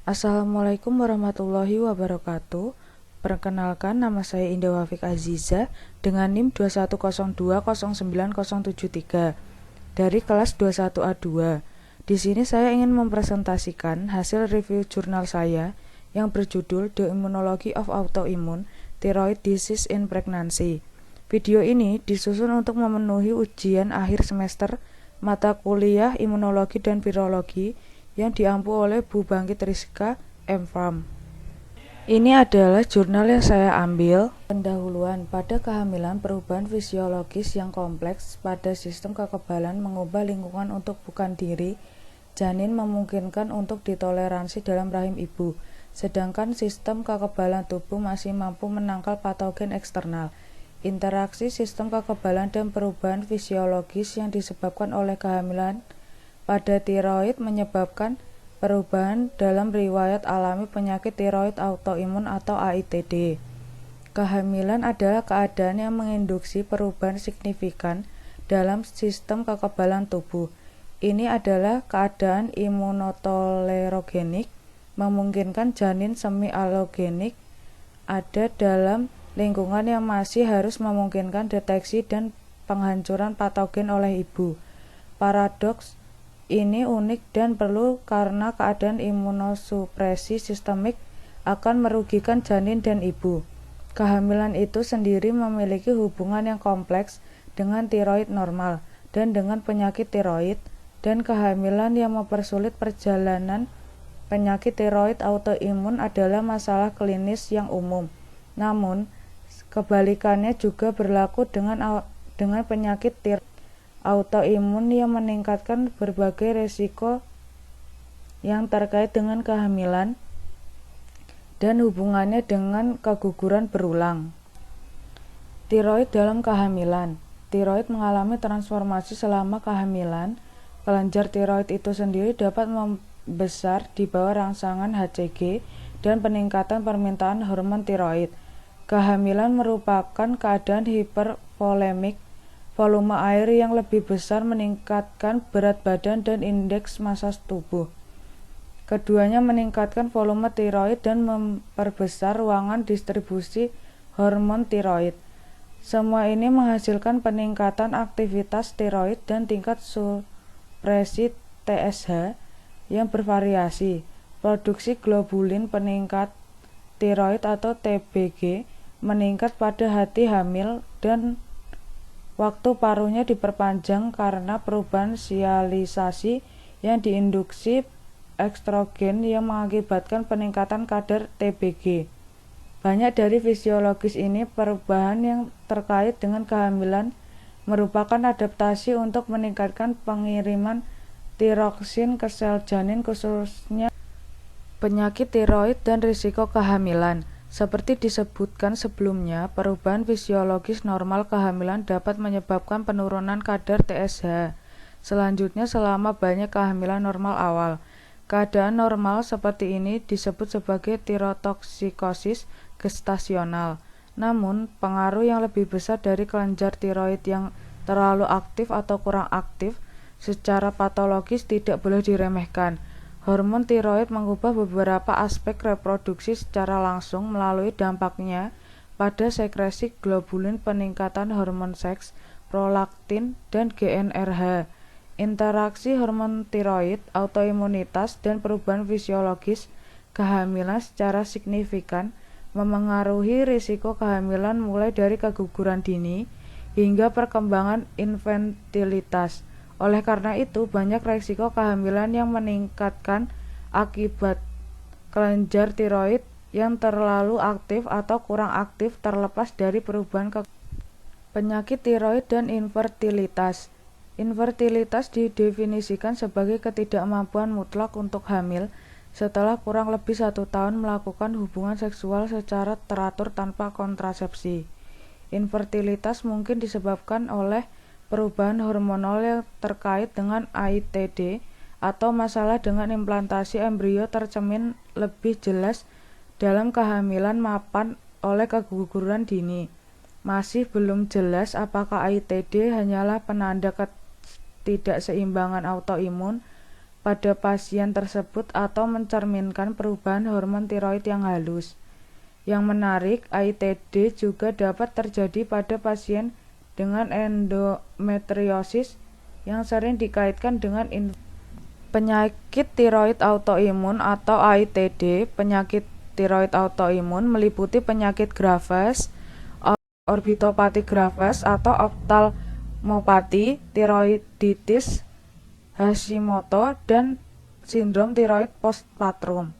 Assalamualaikum warahmatullahi wabarakatuh. Perkenalkan, nama saya Indah Wafik Aziza dengan NIM 2102090773 dari kelas 21A2. Di sini saya ingin mempresentasikan hasil review jurnal saya yang berjudul The Immunology of Autoimmune Thyroid Disease in Pregnancy. Video ini disusun untuk memenuhi ujian akhir semester mata kuliah Imunologi dan Virologi yang diampu oleh Bu Bangkit Rizka, M.Pharm. Ini adalah jurnal yang saya ambil. Pendahuluan, pada kehamilan perubahan fisiologis yang kompleks pada sistem kekebalan mengubah lingkungan untuk bukan diri janin memungkinkan untuk ditoleransi dalam rahim ibu, sedangkan sistem kekebalan tubuh masih mampu menangkal patogen eksternal. Interaksi sistem kekebalan dan perubahan fisiologis yang disebabkan oleh kehamilan pada tiroid menyebabkan perubahan dalam riwayat alami penyakit tiroid autoimun atau AITD. Kehamilan adalah keadaan yang menginduksi perubahan signifikan dalam sistem kekebalan tubuh. Ini adalah keadaan imunotolerogenik, memungkinkan janin semi-alogenik ada dalam lingkungan yang masih harus memungkinkan deteksi dan penghancuran patogen oleh ibu. Paradoks ini unik dan perlu karena keadaan imunosupresi sistemik akan merugikan janin dan ibu. Kehamilan itu sendiri memiliki hubungan yang kompleks dengan tiroid normal dan dengan penyakit tiroid, dan kehamilan yang mempersulit perjalanan penyakit tiroid autoimun adalah masalah klinis yang umum. Namun, kebalikannya juga berlaku dengan penyakit tiroid autoimun yang meningkatkan berbagai resiko yang terkait dengan kehamilan dan hubungannya dengan keguguran berulang. Tiroid dalam kehamilan. Tiroid mengalami transformasi selama kehamilan. Kelenjar tiroid itu sendiri dapat membesar di bawah rangsangan HCG dan peningkatan permintaan hormon tiroid. Kehamilan merupakan keadaan hipervolemik. Volume air yang lebih besar meningkatkan berat badan dan indeks massa tubuh. Keduanya meningkatkan volume tiroid dan memperbesar ruangan distribusi hormon tiroid. Semua ini menghasilkan peningkatan aktivitas tiroid dan tingkat supresi TSH yang bervariasi. Produksi globulin peningkat tiroid atau TBG meningkat pada hati hamil dan waktu paruhnya diperpanjang karena perubahan sialisasi yang diinduksi estrogen yang mengakibatkan peningkatan kadar TBG. Banyak dari fisiologis ini perubahan yang terkait dengan kehamilan merupakan adaptasi untuk meningkatkan pengiriman tiroksin ke sel janin, khususnya penyakit tiroid dan risiko kehamilan. Seperti disebutkan sebelumnya, perubahan fisiologis normal kehamilan dapat menyebabkan penurunan kadar TSH. Selanjutnya, selama banyak kehamilan normal awal, keadaan normal seperti ini disebut sebagai tirotoksikosis gestasional. Namun, pengaruh yang lebih besar dari kelenjar tiroid yang terlalu aktif atau kurang aktif secara patologis tidak boleh diremehkan. Hormon tiroid mengubah beberapa aspek reproduksi secara langsung melalui dampaknya pada sekresi globulin, peningkatan hormon seks, prolaktin, dan GnRH. Interaksi hormon tiroid, autoimunitas, dan perubahan fisiologis kehamilan secara signifikan memengaruhi risiko kehamilan mulai dari keguguran dini hingga perkembangan infantilitas. Oleh karena itu, banyak resiko kehamilan yang meningkatkan akibat kelenjar tiroid yang terlalu aktif atau kurang aktif terlepas dari perubahan penyakit tiroid dan infertilitas. Infertilitas didefinisikan sebagai ketidakmampuan mutlak untuk hamil setelah kurang lebih 1 tahun melakukan hubungan seksual secara teratur tanpa kontrasepsi. Infertilitas mungkin disebabkan oleh perubahan hormonal yang terkait dengan AITD atau masalah dengan implantasi embrio tercermin lebih jelas dalam kehamilan mapan oleh keguguran dini. Masih belum jelas apakah AITD hanyalah penanda ketidakseimbangan autoimun pada pasien tersebut atau mencerminkan perubahan hormon tiroid yang halus. Yang menarik, AITD juga dapat terjadi pada pasien dengan endometriosis yang sering dikaitkan dengan penyakit tiroid autoimun atau AITD. Penyakit tiroid autoimun meliputi penyakit Graves, orbitopati Graves atau oftalmopati, tiroiditis Hashimoto, dan sindrom tiroid postpartum.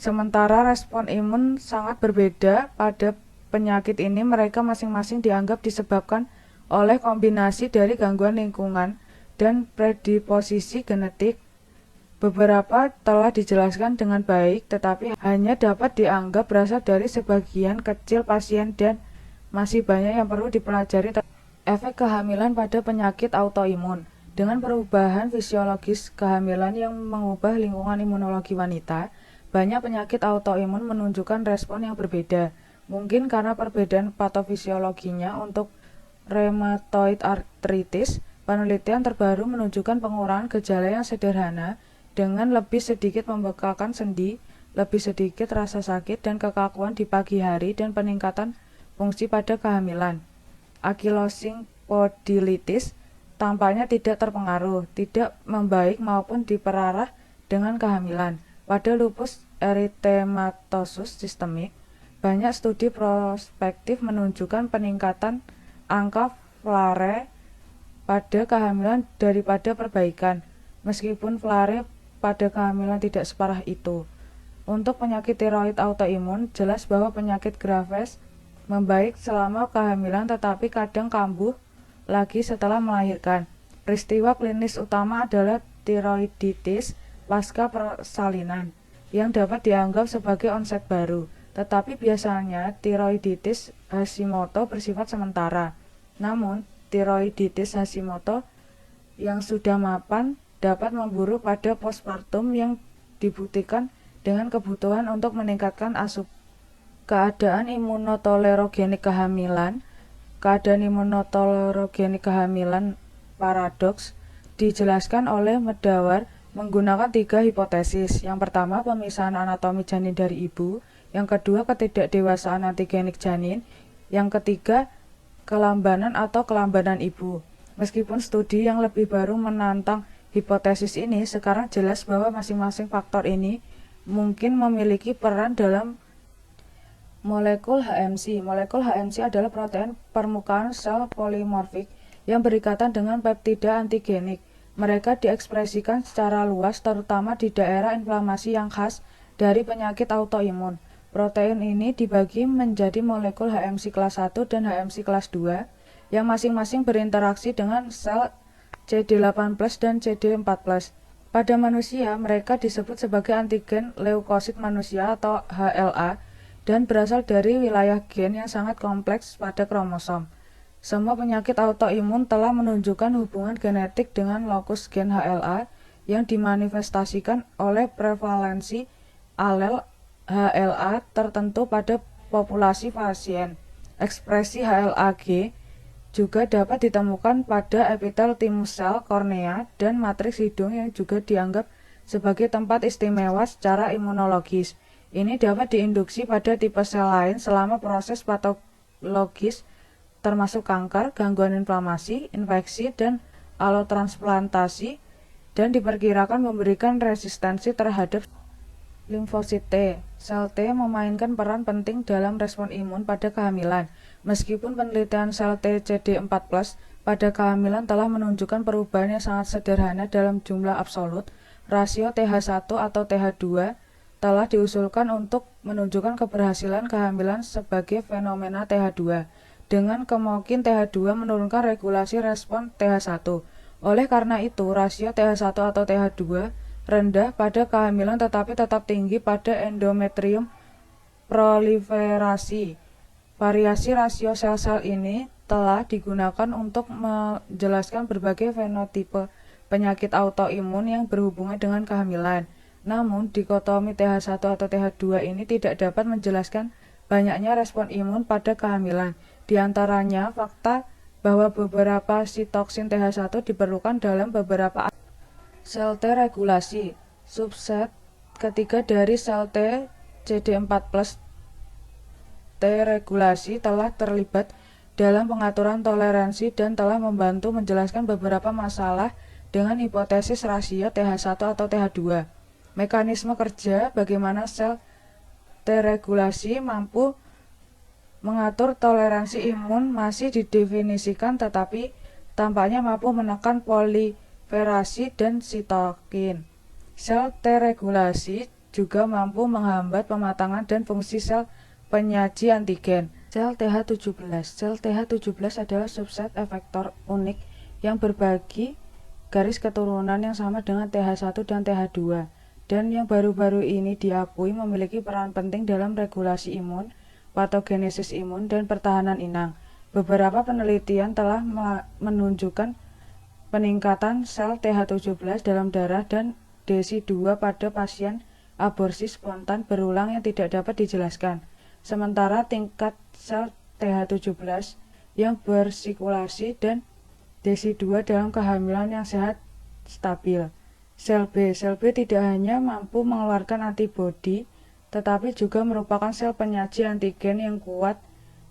Sementara respon imun sangat berbeda pada penyakit ini, mereka masing-masing dianggap disebabkan oleh kombinasi dari gangguan lingkungan dan predisposisi genetik. Beberapa telah dijelaskan dengan baik, tetapi hanya dapat dianggap berasal dari sebagian kecil pasien dan masih banyak yang perlu dipelajari. Efek kehamilan pada penyakit autoimun. Dengan perubahan fisiologis kehamilan yang mengubah lingkungan imunologi wanita, banyak penyakit autoimun menunjukkan respon yang berbeda. Mungkin karena perbedaan patofisiologinya. Untuk rheumatoid arthritis, penelitian terbaru menunjukkan pengurangan gejala yang sederhana dengan lebih sedikit membengkakkan sendi, lebih sedikit rasa sakit dan kekakuan di pagi hari, dan peningkatan fungsi pada kehamilan. Ankylosing spondylitis tampaknya tidak terpengaruh, tidak membaik maupun diperparah dengan kehamilan. Pada lupus eritematosus sistemik, banyak studi prospektif menunjukkan peningkatan angka flare pada kehamilan daripada perbaikan, meskipun flare pada kehamilan tidak separah itu. Untuk penyakit tiroid autoimun, jelas bahwa penyakit Graves membaik selama kehamilan tetapi kadang kambuh lagi setelah melahirkan. Peristiwa klinis utama adalah tiroiditis pasca persalinan, yang dapat dianggap sebagai onset baru, tetapi biasanya tiroiditis Hashimoto bersifat sementara. Namun, tiroiditis Hashimoto yang sudah mapan dapat memburuk pada postpartum yang dibuktikan dengan kebutuhan untuk meningkatkan asupan. Keadaan imunotolerogenik kehamilan. Keadaan imunotolerogenik kehamilan paradoks dijelaskan oleh Medawar menggunakan 3 hipotesis. Yang pertama, pemisahan anatomi janin dari ibu. Yang kedua, ketidakdewasaan antigenik janin. Yang ketiga, kelambanan atau kelambanan ibu. Meskipun studi yang lebih baru menantang hipotesis ini, sekarang jelas bahwa masing-masing faktor ini mungkin memiliki peran dalam molekul HMC. Molekul HMC adalah protein permukaan sel polimorfik yang berikatan dengan peptida antigenik. Mereka diekspresikan secara luas terutama di daerah inflamasi yang khas dari penyakit autoimun. Protein ini dibagi menjadi molekul HMC kelas 1 dan HMC kelas 2 yang masing-masing berinteraksi dengan sel CD8+ dan CD4+. Pada manusia, mereka disebut sebagai antigen leukosit manusia atau HLA dan berasal dari wilayah gen yang sangat kompleks pada kromosom. Semua penyakit autoimun telah menunjukkan hubungan genetik dengan lokus gen HLA yang dimanifestasikan oleh prevalensi alel HLA tertentu pada populasi pasien. Ekspresi HLA-G juga dapat ditemukan pada epitel timus sel, kornea, dan matriks hidung yang juga dianggap sebagai tempat istimewa secara imunologis. Ini dapat diinduksi pada tipe sel lain selama proses patologis termasuk kanker, gangguan inflamasi, infeksi, dan allotransplantasi, dan diperkirakan memberikan resistensi terhadap limfosit T. Sel T memainkan peran penting dalam respon imun pada kehamilan. Meskipun penelitian sel T CD4+ pada kehamilan telah menunjukkan perubahan yang sangat sederhana dalam jumlah absolut, rasio TH1 atau TH2 telah diusulkan untuk menunjukkan keberhasilan kehamilan sebagai fenomena TH2. Dengan kemungkinan TH2 menurunkan regulasi respon TH1. Oleh karena itu, rasio TH1 atau TH2 rendah pada kehamilan tetapi tetap tinggi pada endometrium proliferasi. Variasi rasio sel-sel ini telah digunakan untuk menjelaskan berbagai fenotipe penyakit autoimun yang berhubungan dengan kehamilan. Namun, dikotomi TH1 atau TH2 ini tidak dapat menjelaskan banyaknya respon imun pada kehamilan. Di antaranya, fakta bahwa beberapa sitoksin TH1 diperlukan dalam beberapa Sel T regulasi. Subset ketiga dari sel T CD4+ T regulasi telah terlibat dalam pengaturan toleransi dan telah membantu menjelaskan beberapa masalah dengan hipotesis rasio TH1 atau TH2. Mekanisme kerja bagaimana sel T regulasi mampu mengatur toleransi imun masih didefinisikan, tetapi tampaknya mampu menekan proliferasi dan sitokin. Sel T regulasi juga mampu menghambat pematangan dan fungsi sel penyaji antigen. Sel TH17. Sel TH17 adalah subset efektor unik yang berbagi garis keturunan yang sama dengan TH1 dan TH2, dan yang baru-baru ini diakui memiliki peran penting dalam regulasi imun, patogenesis imun, dan pertahanan inang. Beberapa penelitian telah menunjukkan peningkatan sel TH17 dalam darah dan DESI2 pada pasien aborsi spontan berulang yang tidak dapat dijelaskan. Sementara tingkat sel TH17 yang bersirkulasi dan DESI2 dalam kehamilan yang sehat stabil. Sel B. Sel B tidak hanya mampu mengeluarkan antibodi, tetapi juga merupakan sel penyaji antigen yang kuat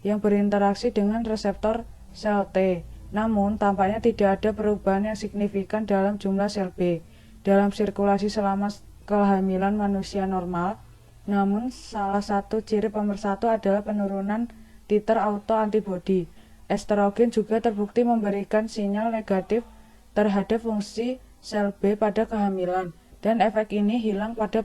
yang berinteraksi dengan reseptor sel T. Namun, tampaknya tidak ada perubahan yang signifikan dalam jumlah sel B dalam sirkulasi selama kehamilan manusia normal. Namun, salah satu ciri pemersatu adalah penurunan titer autoantibodi. Estrogen juga terbukti memberikan sinyal negatif terhadap fungsi sel B pada kehamilan, dan efek ini hilang pada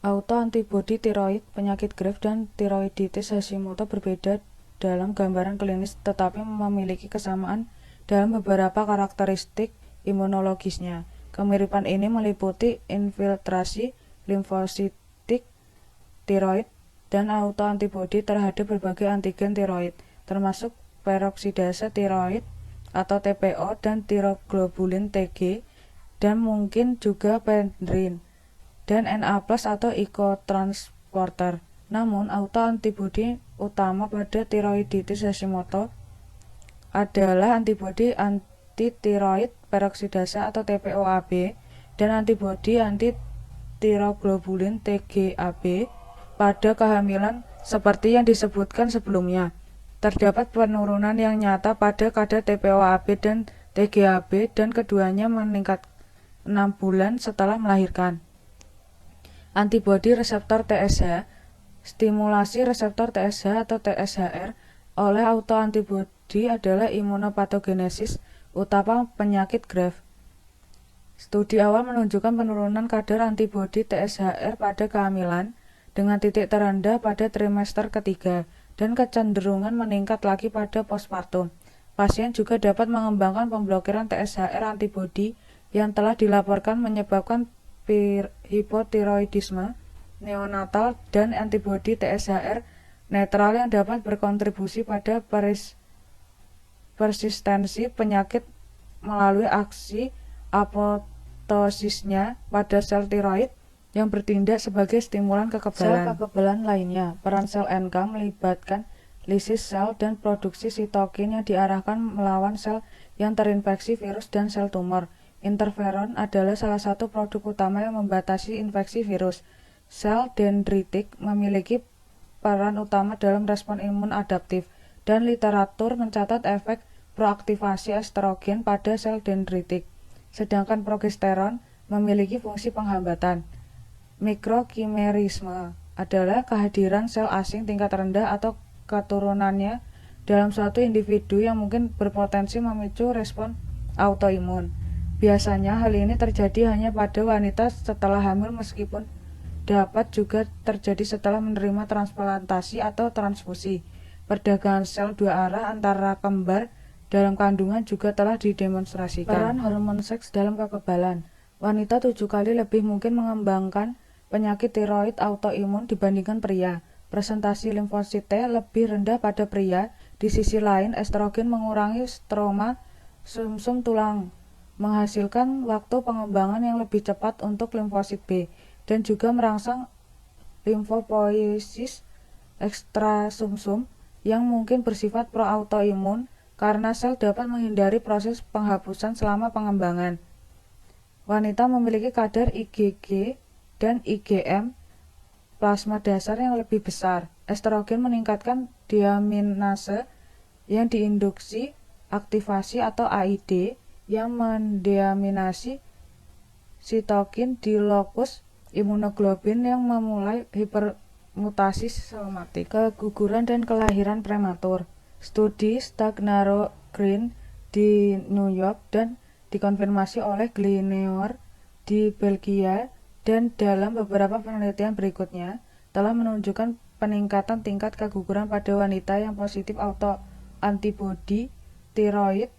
autoantibodi tiroid. Penyakit Graves dan tiroiditis Hashimoto berbeda dalam gambaran klinis, tetapi memiliki kesamaan dalam beberapa karakteristik imunologisnya. Kemiripan ini meliputi infiltrasi limfositik tiroid dan autoantibodi terhadap berbagai antigen tiroid, termasuk peroksidase tiroid atau TPO dan tiroglobulin Tg, dan mungkin juga pendrin dan Na+ atau ikotransporter. Namun, autoantibodi utama pada tiroiditis Hashimoto adalah antibodi anti-tiroid peroksidase atau TPO-AB dan antibodi anti-tiroglobulin TGAB pada kehamilan seperti yang disebutkan sebelumnya. Terdapat penurunan yang nyata pada kadar TPO-AB dan TGAB, dan keduanya meningkat 6 bulan setelah melahirkan. Antibodi reseptor TSH. Stimulasi reseptor TSH atau TSHR oleh autoantibodi adalah imunopatogenesis utama penyakit Graves. Studi awal menunjukkan penurunan kadar antibodi TSHR pada kehamilan dengan titik terendah pada trimester ketiga dan kecenderungan meningkat lagi pada postpartum. Pasien juga dapat mengembangkan pemblokiran TSHR antibodi yang telah dilaporkan menyebabkan hipotiroidisme neonatal dan antibodi TSHR netral yang dapat berkontribusi pada persistensi penyakit melalui aksi apoptosisnya pada sel tiroid yang bertindak sebagai stimulan kekebalan. Sel kekebalan lainnya, peran sel NK melibatkan lisis sel dan produksi sitokin yang diarahkan melawan sel yang terinfeksi virus dan sel tumor. Interferon adalah salah satu produk utama yang membatasi infeksi virus. Sel dendritik memiliki peran utama dalam respon imun adaptif, dan literatur mencatat efek proaktivasi estrogen pada sel dendritik. Sedangkan progesteron memiliki fungsi penghambatan. Mikrokimerisme adalah kehadiran sel asing tingkat rendah atau keturunannya dalam suatu individu yang mungkin berpotensi memicu respon autoimun. Biasanya hal ini terjadi hanya pada wanita setelah hamil, meskipun dapat juga terjadi setelah menerima transplantasi atau transfusi. Perdagangan sel dua arah antara kembar dalam kandungan juga telah didemonstrasikan. Peran hormon seks dalam kekebalan. Wanita 7 kali lebih mungkin mengembangkan penyakit tiroid autoimun dibandingkan pria. Presentasi limfosit T lebih rendah pada pria. Di sisi lain, estrogen mengurangi stroma sumsum tulang, menghasilkan waktu pengembangan yang lebih cepat untuk limfosit B, dan juga merangsang limfopoiesis ekstrasumsum yang mungkin bersifat pro-autoimun karena sel dapat menghindari proses penghapusan selama pengembangan. wanita memiliki kadar IgG dan IgM plasma dasar yang lebih besar. Estrogen meningkatkan deaminase yang diinduksi aktivasi atau AID yang mendeaminasi sitokin di lokus imunoglobulin yang memulai hipermutasi somatik. Keguguran dan kelahiran prematur. Studi Stagnaro Green di New York dan dikonfirmasi oleh Gleneur di Belgia dan dalam beberapa penelitian berikutnya telah menunjukkan peningkatan tingkat keguguran pada wanita yang positif autoantibodi tiroid,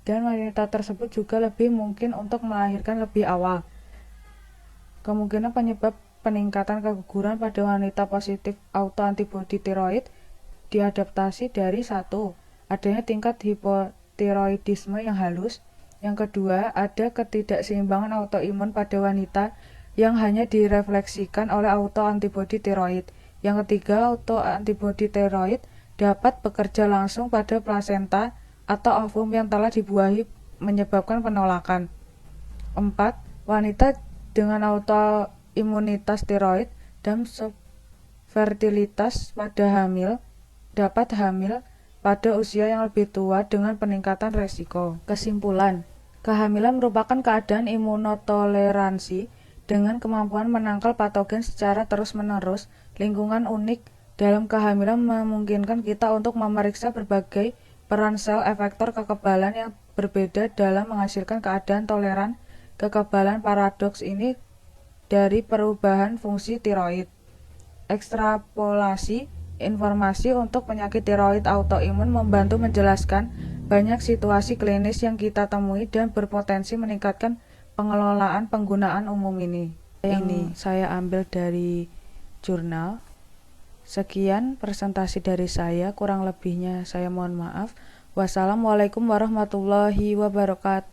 dan wanita tersebut juga lebih mungkin untuk melahirkan lebih awal. Kemungkinan penyebab peningkatan keguguran pada wanita positif autoantibodi tiroid diadaptasi dari 1. Adanya tingkat hipotiroidisme yang halus. Yang kedua, ada ketidakseimbangan autoimun pada wanita yang hanya direfleksikan oleh autoantibodi tiroid. Yang ketiga, autoantibodi tiroid dapat bekerja langsung pada plasenta atau ovum yang telah dibuahi menyebabkan penolakan. 4. Wanita dengan autoimunitas tiroid dan subfertilitas pada hamil dapat hamil pada usia yang lebih tua dengan peningkatan resiko. Kesimpulan, kehamilan merupakan keadaan imunotoleransi dengan kemampuan menangkal patogen secara terus-menerus. Lingkungan unik dalam kehamilan memungkinkan kita untuk memeriksa berbagai peran sel efektor kekebalan yang berbeda dalam menghasilkan keadaan toleran. Kekebalan paradoks ini dari perubahan fungsi tiroid. Ekstrapolasi informasi untuk penyakit tiroid autoimun membantu menjelaskan banyak situasi klinis yang kita temui dan berpotensi meningkatkan pengelolaan penggunaan umum ini. Ini saya ambil dari jurnal. Sekian presentasi dari saya, kurang lebihnya saya mohon maaf. Wassalamualaikum warahmatullahi wabarakatuh.